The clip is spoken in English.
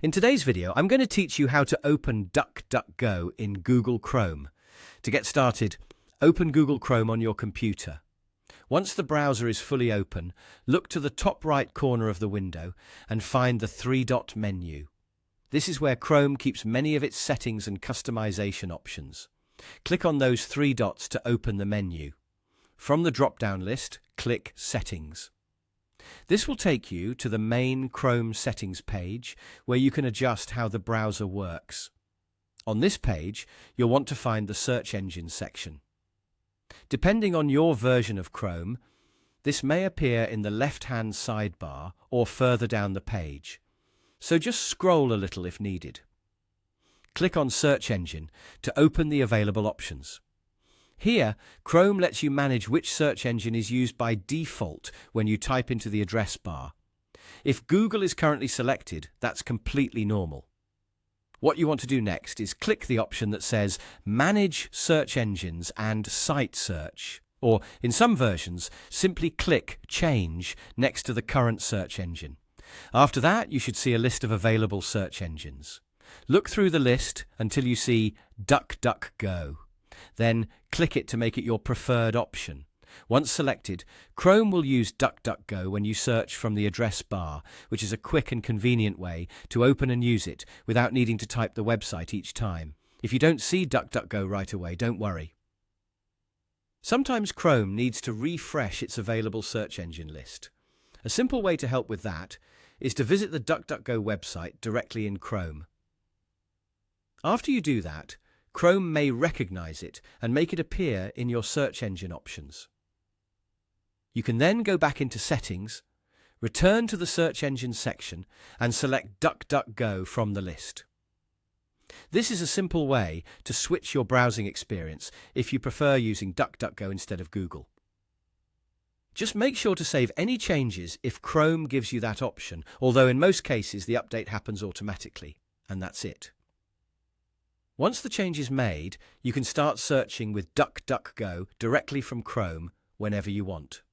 In today's video, I'm going to teach you how to open DuckDuckGo in Google Chrome. To get started, open Google Chrome on your computer. Once the browser is fully open, look to the top right corner of the window and find the three-dot menu. This is where Chrome keeps many of its settings and customization options. Click on those three dots to open the menu. From the drop-down list, click Settings. This will take you to the main Chrome settings page where you can adjust how the browser works. On this page, you'll want to find the search engine section. Depending on your version of Chrome, this may appear in the left-hand sidebar or further down the page, so just scroll a little if needed. Click on Search Engine to open the available options. Here, Chrome lets you manage which search engine is used by default when you type into the address bar. If Google is currently selected, that's completely normal. What you want to do next is click the option that says Manage Search Engines and Site Search, or in some versions, simply click Change next to the current search engine. After that, you should see a list of available search engines. Look through the list until you see DuckDuckGo. Then click it to make it your preferred option. Once selected, Chrome will use DuckDuckGo when you search from the address bar, which is a quick and convenient way to open and use it without needing to type the website each time. If you don't see DuckDuckGo right away, don't worry. Sometimes Chrome needs to refresh its available search engine list. A simple way to help with that is to visit the DuckDuckGo website directly in Chrome. After you do that, Chrome may recognize it and make it appear in your search engine options. You can then go back into Settings, return to the Search Engine section, and select DuckDuckGo from the list. This is a simple way to switch your browsing experience if you prefer using DuckDuckGo instead of Google. Just make sure to save any changes if Chrome gives you that option, although in most cases the update happens automatically, and that's it. Once the change is made, you can start searching with DuckDuckGo directly from Chrome whenever you want.